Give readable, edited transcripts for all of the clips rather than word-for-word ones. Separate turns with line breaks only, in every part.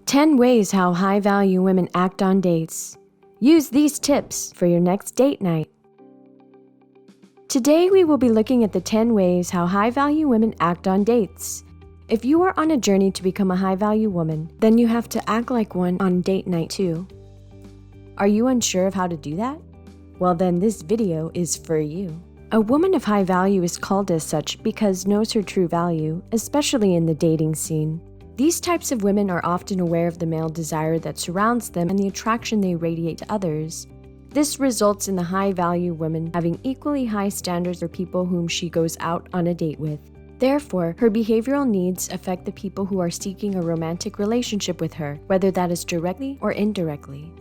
10 ways how high-value women act on dates. Use these tips for your next date night. Today we will be looking at the 10 ways how high-value women act on dates. If you are on a journey to become a high-value woman, then you have to act like one on date night too. Are you unsure of how to do that? Well then this video is for you. A woman of high value is called as such because knows her true value, especially in the dating scene. These types of women are often aware of the male desire that surrounds them and the attraction they radiate to others. This results in the high-value woman having equally high standards for people whom she goes out on a date with. Therefore, her behavioral needs affect the people who are seeking a romantic relationship with her, whether that is directly or indirectly.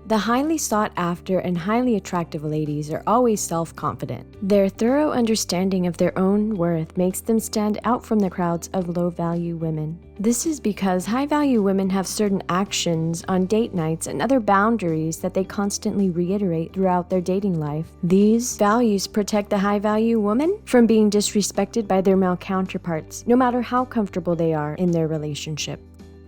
The highly sought-after and highly attractive ladies are always self-confident. Their thorough understanding of their own worth makes them stand out from the crowds of low-value women. This is because high-value women have certain actions on date nights and other boundaries that they constantly reiterate throughout their dating life. These values protect the high-value woman from being disrespected by their male counterparts, no matter how comfortable they are in their relationship.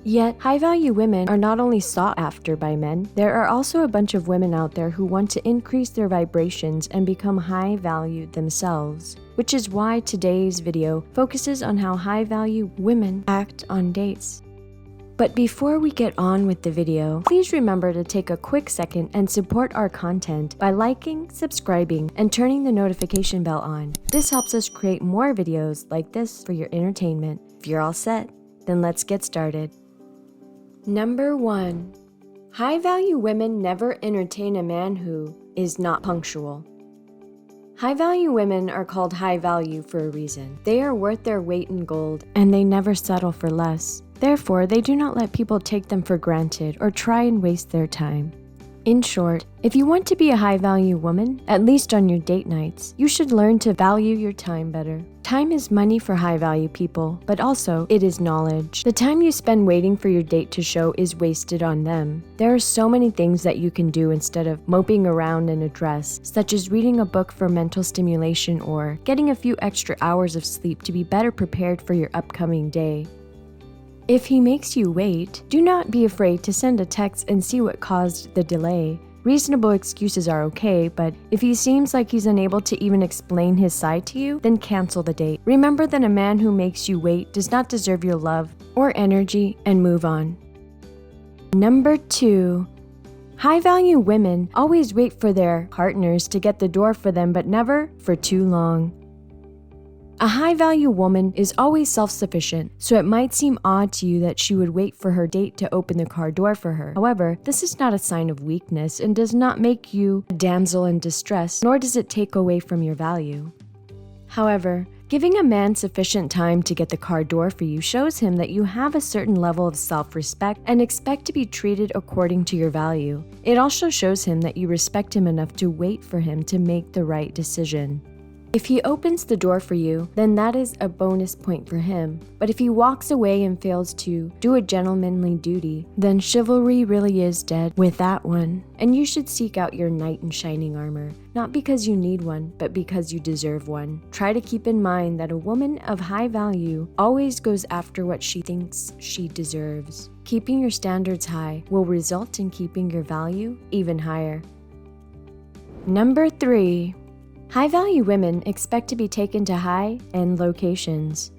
Yet, high-value women are not only sought after by men, there are also a bunch of women out there who want to increase their vibrations and become high-value themselves, which is why today's video focuses on how high-value women act on dates. But before we get on with the video, please remember to take a quick second and support our content by liking, subscribing, and turning the notification bell on. This helps us create more videos like this for your entertainment. If you're all set, then let's get started. Number 1. High-value women never entertain a man who is not punctual. High-value women are called high-value for a reason. They are worth their weight in gold, and they never settle for less. Therefore, they do not let people take them for granted or try and waste their time. In short, if you want to be a high-value woman, at least on your date nights, you should learn to value your time better. Time is money for high-value people, but also it is knowledge. The time you spend waiting for your date to show is wasted on them. There are so many things that you can do instead of moping around in a dress, such as reading a book for mental stimulation or getting a few extra hours of sleep to be better prepared for your upcoming day. If he makes you wait, do not be afraid to send a text and see what caused the delay. Reasonable excuses are okay, but if he seems like he's unable to even explain his side to you, then cancel the date. Remember that a man who makes you wait does not deserve your love or energy, and move on. Number 2. High-value women always wait for their partners to get the door for them, but never for too long. A high-value woman is always self-sufficient, so it might seem odd to you that she would wait for her date to open the car door for her. However, this is not a sign of weakness and does not make you a damsel in distress, nor does it take away from your value. However, giving a man sufficient time to get the car door for you shows him that you have a certain level of self-respect and expect to be treated according to your value. It also shows him that you respect him enough to wait for him to make the right decision. If he opens the door for you, then that is a bonus point for him. But if he walks away and fails to do a gentlemanly duty, then chivalry really is dead with that one. And you should seek out your knight in shining armor, not because you need one, but because you deserve one. Try to keep in mind that a woman of high value always goes after what she thinks she deserves. Keeping your standards high will result in keeping your value even higher. Number 3. High-value women expect to be taken to high-end locations.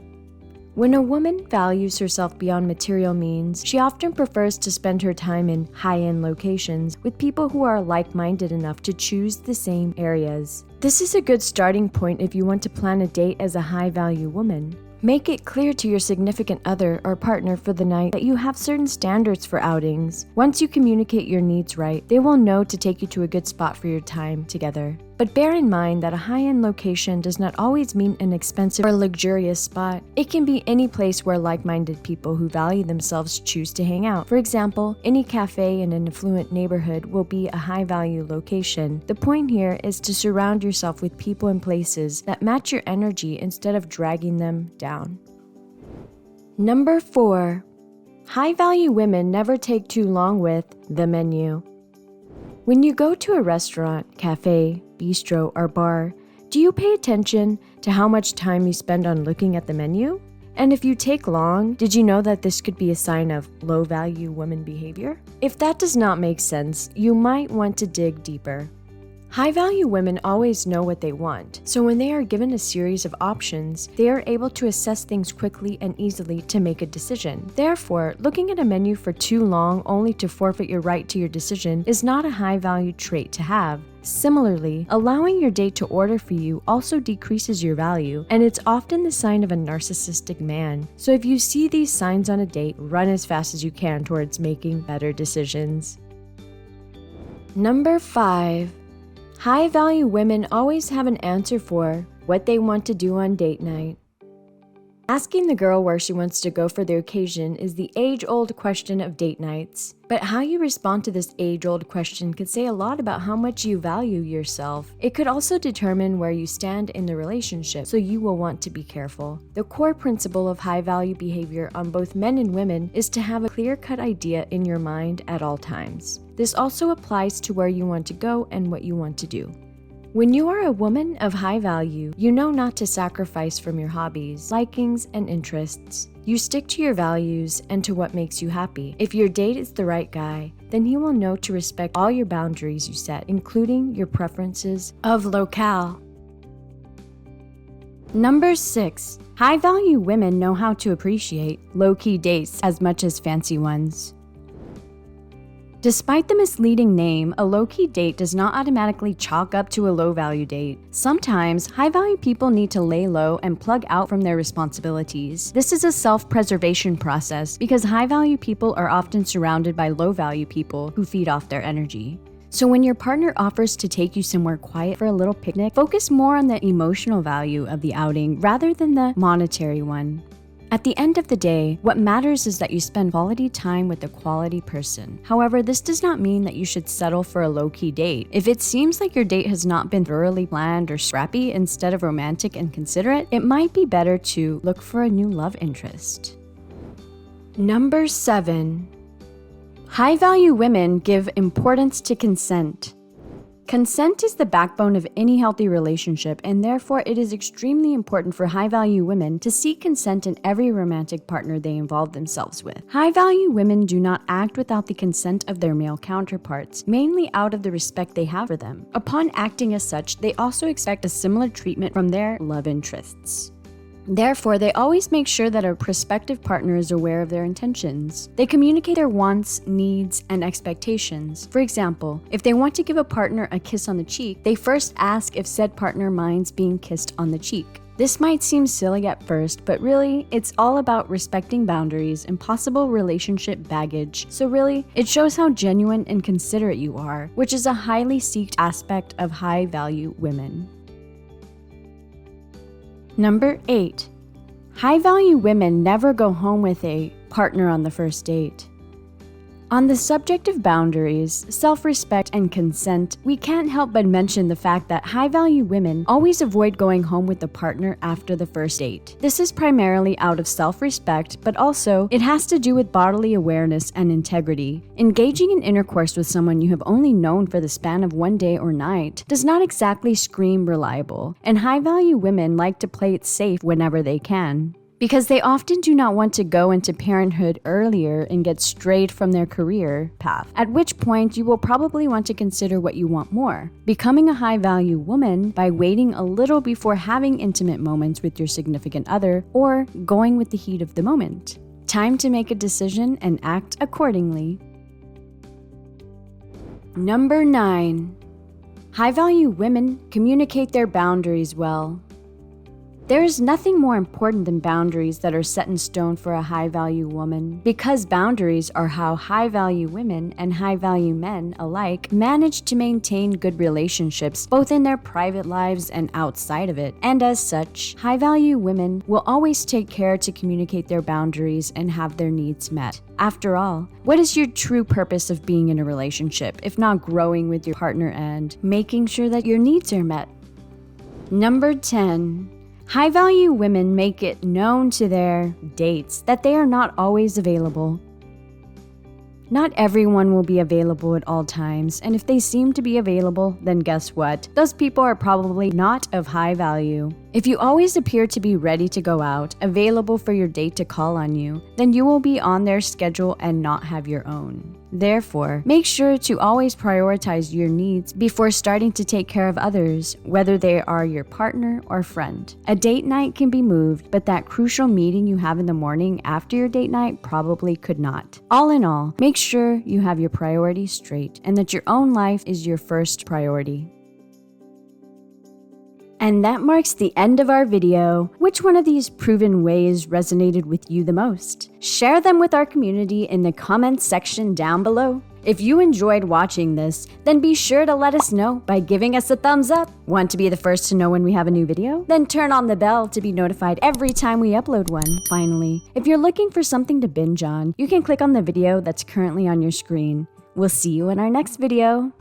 When a woman values herself beyond material means, she often prefers to spend her time in high-end locations with people who are like-minded enough to choose the same areas. This is a good starting point if you want to plan a date as a high-value woman. Make it clear to your significant other or partner for the night that you have certain standards for outings. Once you communicate your needs right, they will know to take you to a good spot for your time together. But bear in mind that a high-end location does not always mean an expensive or luxurious spot. It can be any place where like-minded people who value themselves choose to hang out. For example, any cafe in an affluent neighborhood will be a high-value location. The point here is to surround yourself with people and places that match your energy instead of dragging them down. Number 4. High-value women never take too long with the menu. When you go to a restaurant, cafe, bistro, or bar, do you pay attention to how much time you spend on looking at the menu? And if you take long, did you know that this could be a sign of low-value woman behavior? If that does not make sense, you might want to dig deeper. High-value women always know what they want, so when they are given a series of options, they are able to assess things quickly and easily to make a decision. Therefore, looking at a menu for too long only to forfeit your right to your decision is not a high-value trait to have. Similarly, allowing your date to order for you also decreases your value, and it's often the sign of a narcissistic man. So if you see these signs on a date, run as fast as you can towards making better decisions. Number 5. High-value women always have an answer for what they want to do on date night. Asking the girl where she wants to go for the occasion is the age-old question of date nights. But how you respond to this age-old question could say a lot about how much you value yourself. It could also determine where you stand in the relationship, so you will want to be careful. The core principle of high-value behavior on both men and women is to have a clear-cut idea in your mind at all times. This also applies to where you want to go and what you want to do. When you are a woman of high value, you know not to sacrifice from your hobbies, likings, and interests. You stick to your values and to what makes you happy. If your date is the right guy, then he will know to respect all your boundaries you set, including your preferences of locale. Number 6. High-value women know how to appreciate low-key dates as much as fancy ones. Despite the misleading name, a low-key date does not automatically chalk up to a low-value date. Sometimes, high-value people need to lay low and plug out from their responsibilities. This is a self-preservation process because high-value people are often surrounded by low-value people who feed off their energy. So when your partner offers to take you somewhere quiet for a little picnic, focus more on the emotional value of the outing rather than the monetary one. At the end of the day, what matters is that you spend quality time with a quality person. However, this does not mean that you should settle for a low-key date. If it seems like your date has not been thoroughly planned or scrappy instead of romantic and considerate, it might be better to look for a new love interest. Number 7. High-value women give importance to consent. Consent is the backbone of any healthy relationship, and therefore it is extremely important for high-value women to seek consent in every romantic partner they involve themselves with. High-value women do not act without the consent of their male counterparts, mainly out of the respect they have for them. Upon acting as such, they also expect a similar treatment from their love interests. Therefore, they always make sure that a prospective partner is aware of their intentions. They communicate their wants, needs, and expectations. For example, if they want to give a partner a kiss on the cheek, they first ask if said partner minds being kissed on the cheek. This might seem silly at first, but really, it's all about respecting boundaries and possible relationship baggage. So really, it shows how genuine and considerate you are, which is a highly sought aspect of high-value women. Number 8. High-value women never go home with a partner on the first date. On the subject of boundaries, self-respect, and consent, we can't help but mention the fact that high-value women always avoid going home with a partner after the first date. This is primarily out of self-respect, but also it has to do with bodily awareness and integrity. Engaging in intercourse with someone you have only known for the span of one day or night does not exactly scream reliable, and high-value women like to play it safe whenever they can, because they often do not want to go into parenthood earlier and get strayed from their career path, at which point you will probably want to consider what you want more: becoming a high-value woman by waiting a little before having intimate moments with your significant other, or going with the heat of the moment. Time to make a decision and act accordingly. Number 9. High-value women communicate their boundaries well. There is nothing more important than boundaries that are set in stone for a high-value woman, because boundaries are how high-value women and high-value men alike manage to maintain good relationships both in their private lives and outside of it. And as such, high-value women will always take care to communicate their boundaries and have their needs met. After all, what is your true purpose of being in a relationship if not growing with your partner and making sure that your needs are met? Number 10. High-value women make it known to their dates that they are not always available. Not everyone will be available at all times, and if they seem to be available, then guess what? Those people are probably not of high value.
If you always appear to be ready to go out, available for your date to call on you, then you will be on their schedule and not have your own. Therefore, make sure to always prioritize your needs before starting to take care of others, whether they are your partner or friend. A date night can be moved, but that crucial meeting you have in the morning after your date night probably could not. All in all, make sure you have your priorities straight and that your own life is your first priority. And that marks the end of our video. Which one of these proven ways resonated with you the most? Share them with our community in the comments section down below. If you enjoyed watching this, then be sure to let us know by giving us a thumbs up. Want to be the first to know when we have a new video? Then turn on the bell to be notified every time we upload one. Finally, if you're looking for something to binge on, you can click on the video that's currently on your screen. We'll see you in our next video.